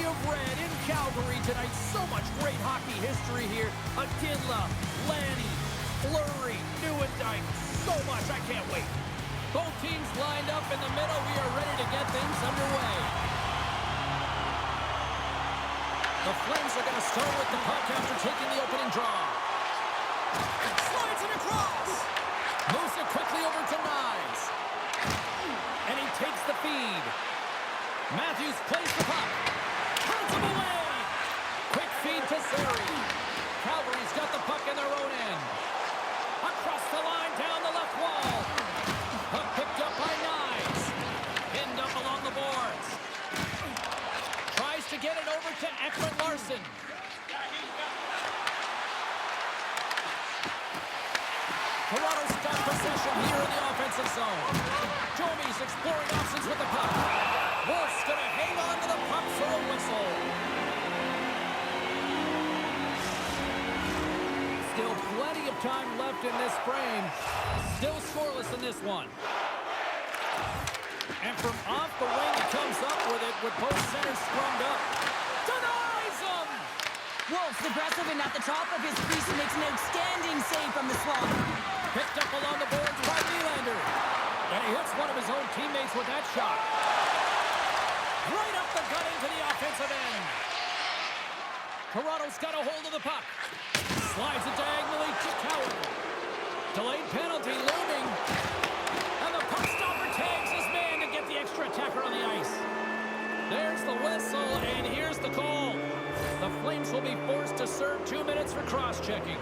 of red in Calgary tonight. So much great hockey history here. Akinla, Lanny, Fleury, Nieuwendyk. So much. I can't wait. Both teams lined up in the middle. We are ready to get things underway. The Flames are going to start with the puck after taking the opening draw. Slides it across. Moves it quickly over to Nyes. And he takes the feed. Matthews plays the puck. Turns him away. Quick feed to Sari. Calgary's got the puck in their own end. Across the line, down the left wall. Puck picked up by Nyes. Pinned up along the boards. Tries to get it over to Ekman Larsson. Toronto's got possession here in the offensive zone. Domi's exploring options with the puck. Wolf's going to hang on to the puck for a whistle. Still plenty of time left in this frame. Still scoreless in this one. And from off the wing, he comes up with it with both centers scrummed up. Denies him! Wolf's aggressive and at the top of his crease and makes an outstanding save from the slot. Picked up along the boards by Nylander. And he hits one of his own teammates with that shot. Right up the gut into the offensive end. Toronto's got a hold of the puck. Slides it diagonally to Coward. Delayed penalty looming. And the puck stopper tags his man to get the extra attacker on the ice. There's the whistle, and here's the call. The Flames will be forced to serve 2 minutes for cross-checking.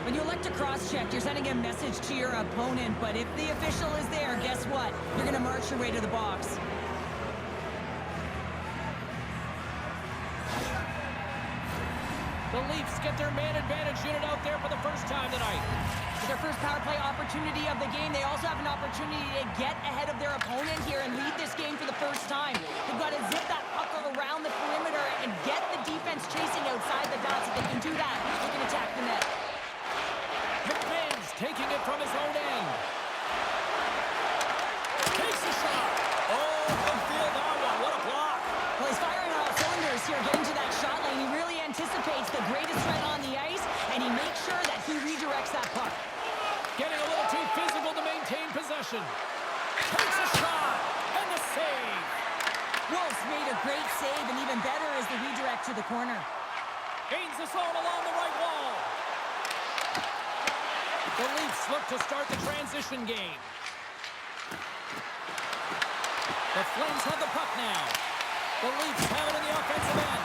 When you elect to cross-check, you're sending a message to your opponent, but if the official is there, guess what? You're going to march your way to the box. The Leafs get their man advantage unit out there for the first time tonight. With their first power play opportunity of the game, they also have an opportunity to get ahead of their opponent here and lead this game for the first time. They've got to zip that puck around the perimeter and get the defense chasing outside the dots. If they can do that, they can attack the net. McMahon's taking it from his own end. Takes a shot. Oh, feel that one. What a block. Well, he's firing on all cylinders here, getting to that shot lane. He really anticipates the greatest threat on the ice, and he makes sure that he redirects that puck. Getting a little too physical to maintain possession. Takes a shot, and the save. Wolf's made a great save, and even better is the redirect to the corner. Gains the zone along the right wall. The Leafs look to start the transition game. The Flames have the puck now. The Leafs have it in the offensive end.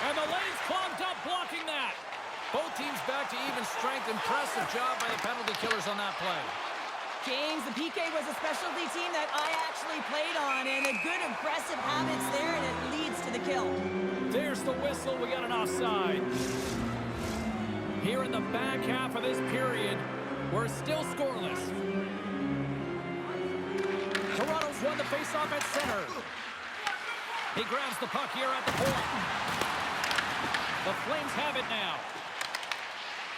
And the lane's clogged up, blocking that. Both teams back to even strength. Impressive job by the penalty killers on that play. James, the PK was a specialty team that I actually played on, and a good aggressive habits there, and it leads to the kill. There's the whistle. We got an offside. Here in the back half of this period, we're still scoreless. Toronto's won the faceoff at center. He grabs the puck here at the point. The Flames have it now.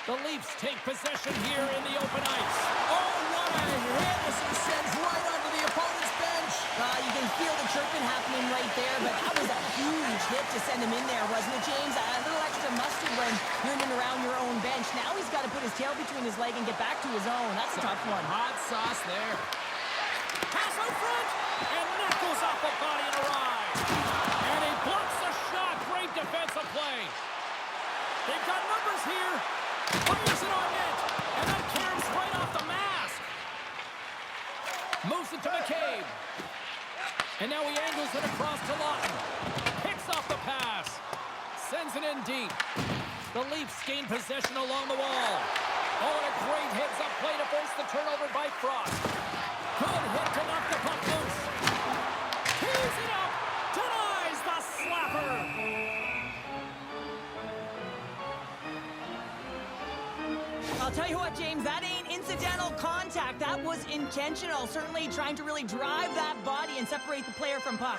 The Leafs take possession here in the open ice. Oh, what a hit as he sends right onto the opponent's bench. You can feel the chirping happening right there, but that was a huge hit to send him in there, wasn't it, James? A little extra mustard when you're in and around your own bench. Now he's got to put his tail between his leg and get back to his own. That's a tough one. Hot sauce there. Pass out front, and that goes off the body and arrives. And he blocks the shot. Great defensive play. They've got numbers here. Fires it on net, and that carries right off the mask. Moves it to McCabe. And now he angles it across to Lawton. Picks off the pass. Sends it in deep. The Leafs gain possession along the wall. Oh, and a great heads-up play to force the turnover by Frost. Good hit to knock the puck loose. Tees it up. Denies the slapper. I'll tell you what, James, that ain't incidental contact. That was intentional. Certainly trying to really drive that body and separate the player from puck.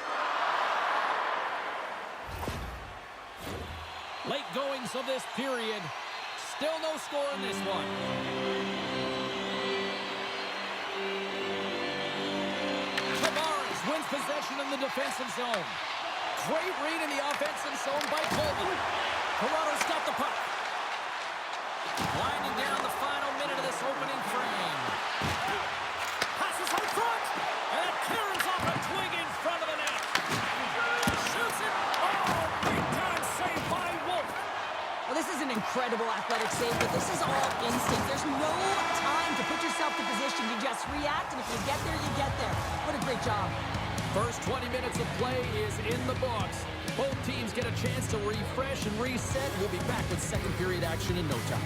Late goings of this period. Still no score in this one. Tavares wins possession in the defensive zone. Great read in the offensive zone by Colton. Toronto's got the puck. Winding down the final minute of this opening frame. Passes out front. And it carries off a twig in front of the net. Shoots it. Oh, big time save by Wolf. Well, this is an incredible athletic save, but this is all instinct. There's no time to put yourself in position. You just react, and if you get there, you get there. What a great job. First 20 minutes of play is in the books. Both teams get a chance to refresh and reset. We'll be back with second period action in no time.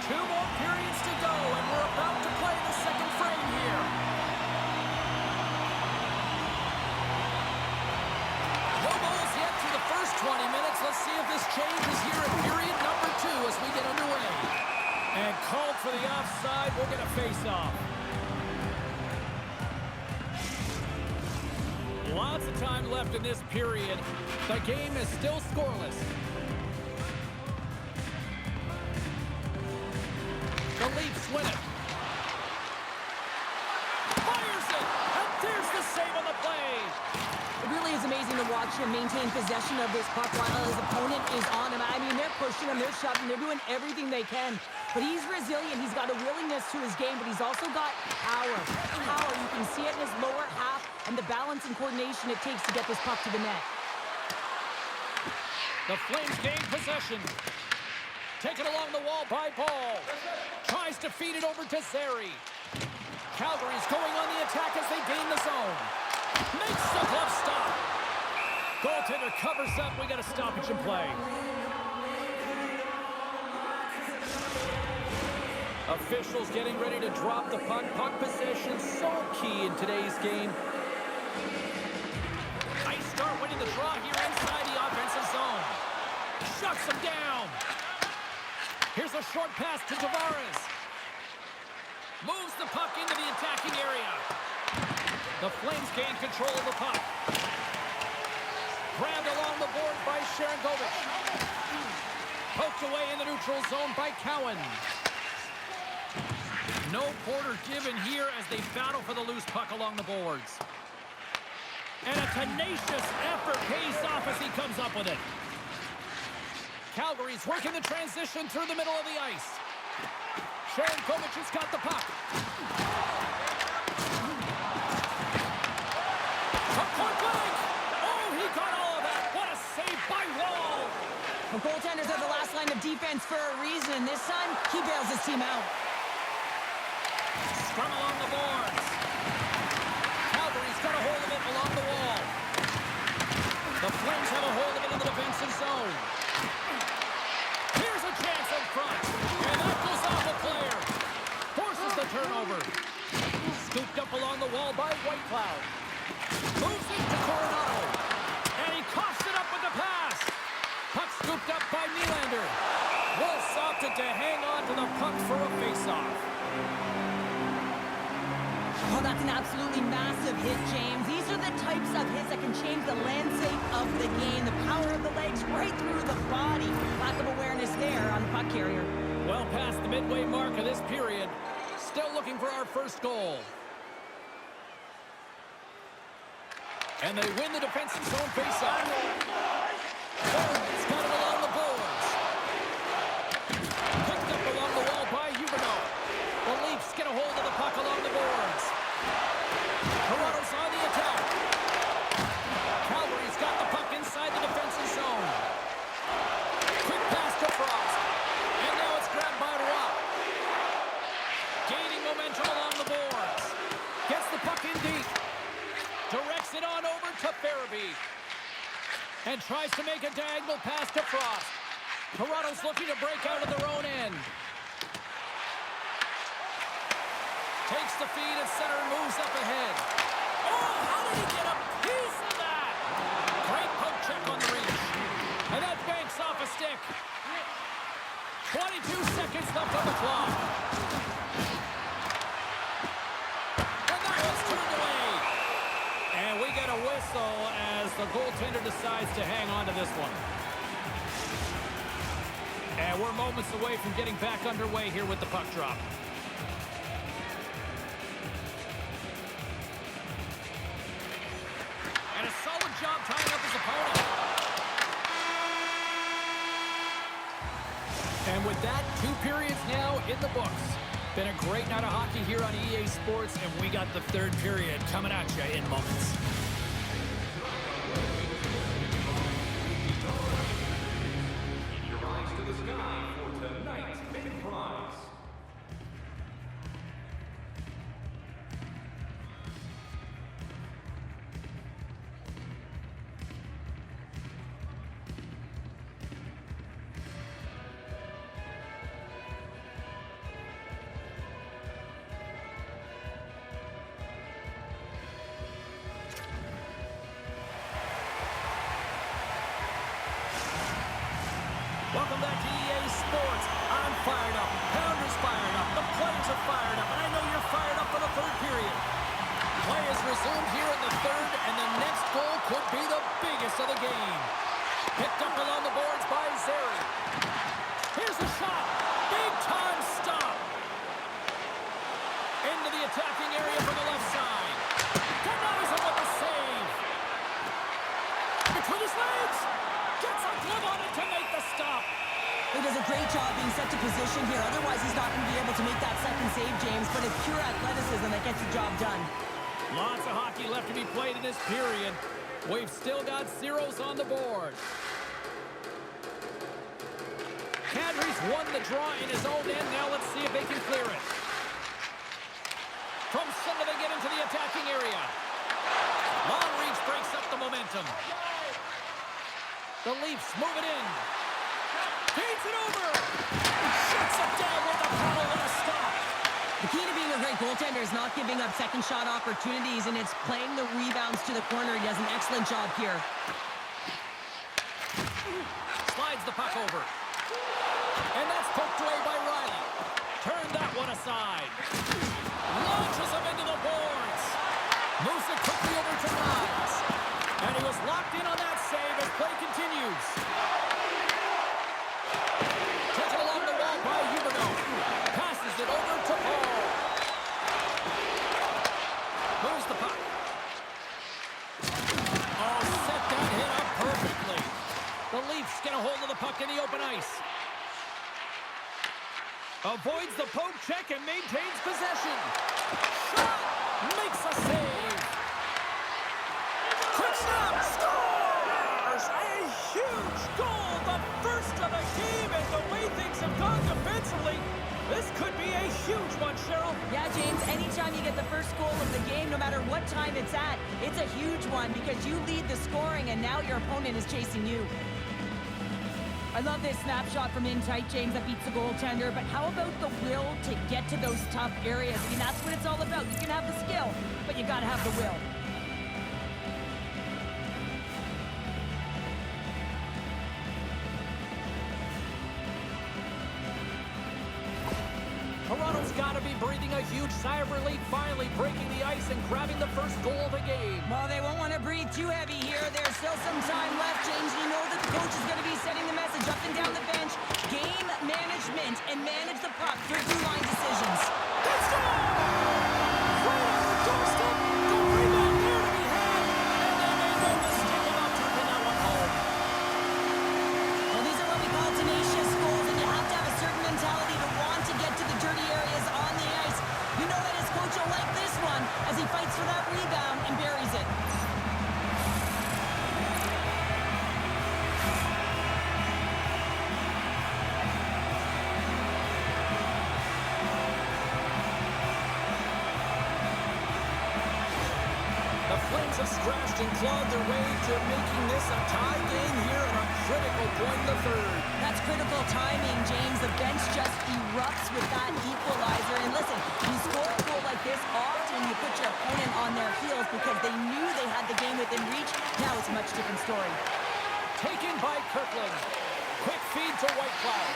Two more periods to go, and we're about to play the second frame here. No goals yet through the first 20 minutes. Let's see if this changes here in period number 2 as we get underway. And called for the offside. We'll get a face-off. Lots of time left in this period. The game is still scoreless. The Leafs win it. Fires it! And there's the save on the play. It really is amazing to watch him maintain possession of this puck while his opponent is on him. I mean, they're pushing him, they're shoving, they're doing everything they can. But he's resilient. He's got a willingness to his game, but he's also got power. Power. You can see it in his lower half and the balance and coordination it takes to get this puck to the net. The Flames gain possession. Taken along the wall by Paul. Tries to feed it over to Zary. Calgary's going on the attack as they gain the zone. Makes the glove stop. Goaltender covers up. We got a stoppage in play. Officials getting ready to drop the puck. Puck possession so key in today's game. Ice start winning the draw here inside the offensive zone. Shuts him down. Here's a short pass to Tavares. Moves the puck into the attacking area. The Flames gain control of the puck. Grabbed along the board by Sharangovich. Poked away in the neutral zone by Cowan. No quarter given here as they battle for the loose puck along the boards. And a tenacious effort pays off as he comes up with it. Calgary's working the transition through the middle of the ice. Sharangovich has got the puck. From point blank. Oh, he got all of that. What a save by Wall. The goaltenders are the last line of defense for a reason. This time, he bails his team out. Scrum along the boards. Calgary's got a hold of it along the wall. The Flames have a hold of it in the defensive zone. Here's a chance in front. And that goes off a player. Forces the turnover. Scooped up along the wall by Whitecloud. Moves it to Coronado. And he coughs it up with the pass. Puck scooped up by Nylander. Wolves opted to hang on to the puck for a face-off. Oh, that's an absolutely massive hit, James. These are the types of hits that can change the landscape of the game. The power of the legs right through the body. Lack of awareness there on the puck carrier. Well past the midway mark of this period. Still looking for our first goal. And they win the defensive zone faceoff. It's got it along the boards. Picked up along the wall by Huberdeau. The Leafs get a hold of the puck along the boards. Toronto's on the attack. Calgary's got the puck inside the defensive zone. Quick pass to Frost. And now it's grabbed by Roy. Gaining momentum along the boards. Gets the puck in deep. Directs it on over to Farabee. And tries to make a diagonal pass to Frost. Toronto's looking to break out of their own end. Takes the feed at center and moves up ahead. Oh, how did he get a piece of that? Great poke check on the reach. And that banks off a stick. 22 seconds left on the clock. And that one's turned away. And we get a whistle as the goaltender decides to hang on to this one. And we're moments away from getting back underway here with the puck drop. And a solid job tying up his opponent. And with that, 2 periods now in the books. Been a great night of hockey here on EA Sports, and we got the 3rd period coming at you in moments. Welcome back to EA Sports. I'm fired up. Pounder's fired up. The players are fired up. And I know you're fired up for the 3rd period. Play is resumed here in the 3rd, and the next goal could be the biggest of the game. Picked up along the boards by Zeri. Here's the shot. Big time stop. Into the attacking area from the left side. Denies him with the save. Between his legs. Gets a glove on it to make the stop. He does a great job being set to position here. Otherwise, he's not going to be able to make that second save, James. But it's pure athleticism that gets the job done. Lots of hockey left to be played in this period. We've still got zeros on the board. Calgary's won the draw in his own end. Now let's see if they can clear it. From center, they get into the attacking area. Long reach breaks up the momentum. The Leafs move it in. Feeds it over. Shuts it down with a paddle and a stop. The key to being a great goaltender is not giving up second shot opportunities, and it's playing the rebounds to the corner. He does an excellent job here. Slides the puck over. And that's poked away by Riley. Turn that one aside. Launches him into the boards. Moves it quickly over to Niles. And he was locked in on that save as play continues. Taken along the wall by Huberdeau. Passes it over to Paul. Moves the puck. Oh, set that hit up perfectly. The Leafs get a hold of the puck in the open ice. Avoids the poke check and maintains possession. Shot! Makes a save. Quick snap! Scores! A huge goal! The first of the game, and the way things have gone defensively, this could be a huge one, Cheryl. Yeah, James, anytime you get the first goal of the game, no matter what time it's at, it's a huge one because you lead the scoring and now your opponent is chasing you. I love this snapshot from in tight, James, that beats the goaltender, but how about the will to get to those tough areas? I mean, that's what it's all about. You can have the skill, but you gotta have the will. Toronto's got to be breathing a huge sigh of relief, finally breaking the ice and grabbing the first goal of the game. Well, they won't want to breathe too heavy here. There's still some time left, James. You know that the coach is going to be sending the message up and down the bench. Game management and manage the puck. Good blue line decisions. Let's go! Right on the doorstep. Good rebound there to be had. And they made no mistake about taking that one home. Well, these are what we call tenacious goals, and you have to have a certain mentality to want to get to the dirty areas on the ice. You know that his coach will like this one as he fights for that rebound and buries it. The Flames have scratched and clawed their way to making this a tie game here at a critical point in the 3rd. That's critical timing, James. The bench just erupts with that equalizer. And listen, you score a goal like this, often you put your opponent on their heels because they knew they had the game within reach. Now it's a much different story. Taken by Kirkland. Quick feed to Whitecloud.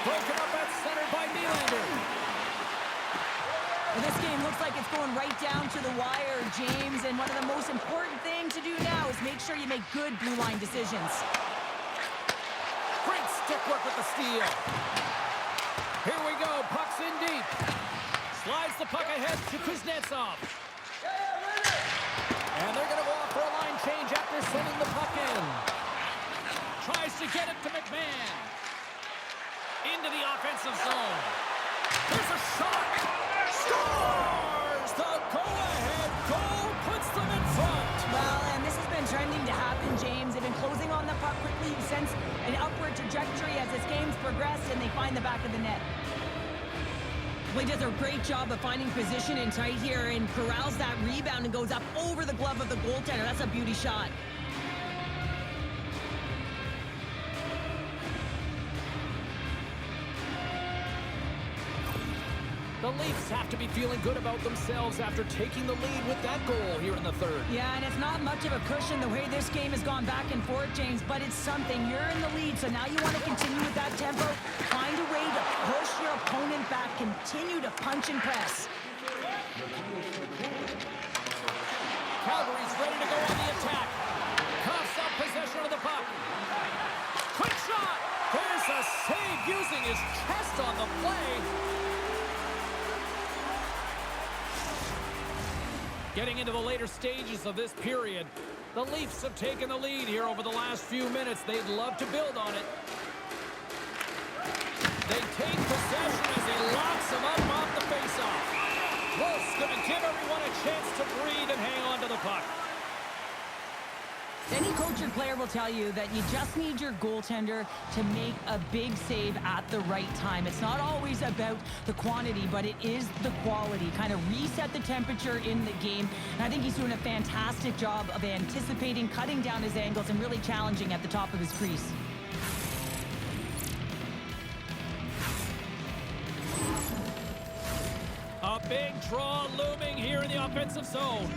Broken up at center by Nylander. Well, this game looks like it's going right down to the wire, James. And one of the most important things to do now is make sure you make good blue line decisions. Great stick Footwork with the steal. Here we go. Puck's in deep. Slides the puck ahead to Kuznetsov. And they're going to go off for a line change after sending the puck in. Tries to get it to McMahon. Into the offensive zone. Here's a shot. Scores! The go-ahead goal puts them in front. Well, and this has been trending to happen, James. They've been closing on the puck quickly. You sense an upward trajectory as this game's progressed, and they find the back of the net. He does a great job of finding position in tight here and corrals that rebound and goes up over the glove of the goaltender. That's a beauty shot. The Leafs have to be feeling good about themselves after taking the lead with that goal here in the third. Yeah, and it's not much of a cushion the way this game has gone back and forth, James, but it's something. You're in the lead, so now you want to continue with that tempo. Find a way to push your opponent back. Continue to punch and press. Calgary's ready to go on the attack. Coughs up possession of the puck. Quick shot! There's a save using his chest on the play. Getting into the later stages of this period, the Leafs have taken the lead here over the last few minutes. They'd love to build on it. They take possession as he locks him up off the faceoff. Wolf's going to give everyone a chance to breathe and hang on to the puck. Any coach or player will tell you that you just need your goaltender to make a big save at the right time. It's not always about the quantity, but it is the quality. Kind of reset the temperature in the game. And I think he's doing a fantastic job of anticipating, cutting down his angles, and really challenging at the top of his crease. A big draw looming here in the offensive zone.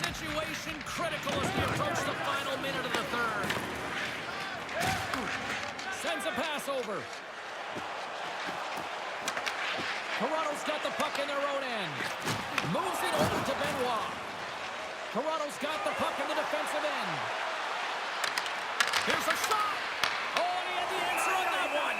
Situation critical as we approach the final minute of the third. Sends a pass over. Toronto's got the puck in their own end. Moves it over to Benoit. Toronto's got the puck in the defensive end. Here's a shot. Oh, and he had the answer on that one.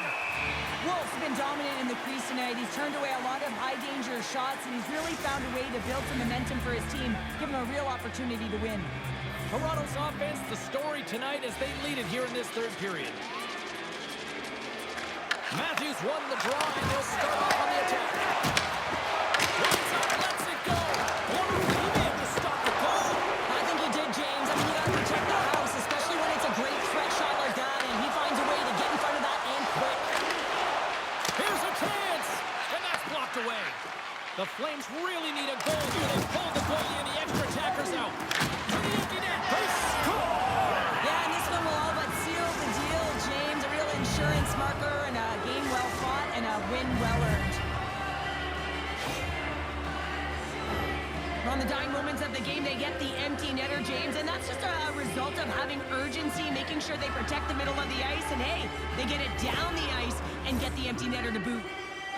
Wolf's been dominant in the crease tonight. He's turned away a lot of high-danger shots, and he's really found a way to build some momentum for his team, give him a real opportunity to win. Toronto's offense, the story tonight as they lead it here in this third period. Matthews won the draw, and they'll start off on the attack. Runs up, lets it go. Oh, he may have just stopped the goal. I think he did, James. I mean, you got to protect the house, especially when it's a great threat shot like that, and he finds a way to get in front of that and quick. Here's a chance, and that's blocked away. The Flames really need a goal here. They pulled the goalie and the extra attackers out. To the empty net, they score! Yeah, and this one will all but seal the deal, James. A real insurance marker and a game well fought and a win well earned. On the dying moments of the game, they get the empty netter, James, and that's just a result of having urgency, making sure they protect the middle of the ice, and hey, they get it down the ice and get the empty netter to boot.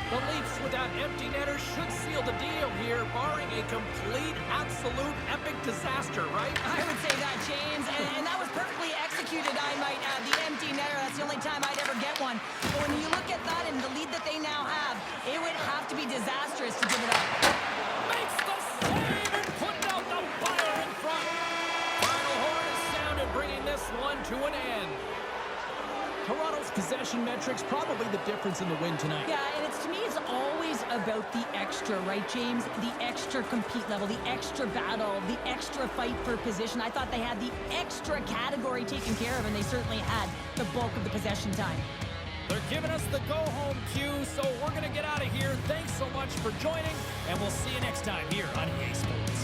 The Leafs with that empty netter should seal the deal here, barring a complete, absolute, epic disaster, right? I would say that, James, and that was perfectly executed, I might add. The empty netter, that's the only time I'd ever get one. But when you look at that and the lead that they now have, it would have to be disastrous to give it up. Makes the save and put out the fire in front. Final horn is sounded, bringing this one to an end. Toronto's possession metrics probably the difference in the win tonight. Yeah, and to me, it's always about the extra, right, James? The extra compete level, the extra battle, the extra fight for position. I thought they had the extra category taken care of, and they certainly had the bulk of the possession time. They're giving us the go-home cue, so we're going to get out of here. Thanks so much for joining, and we'll see you next time here on EA Sports.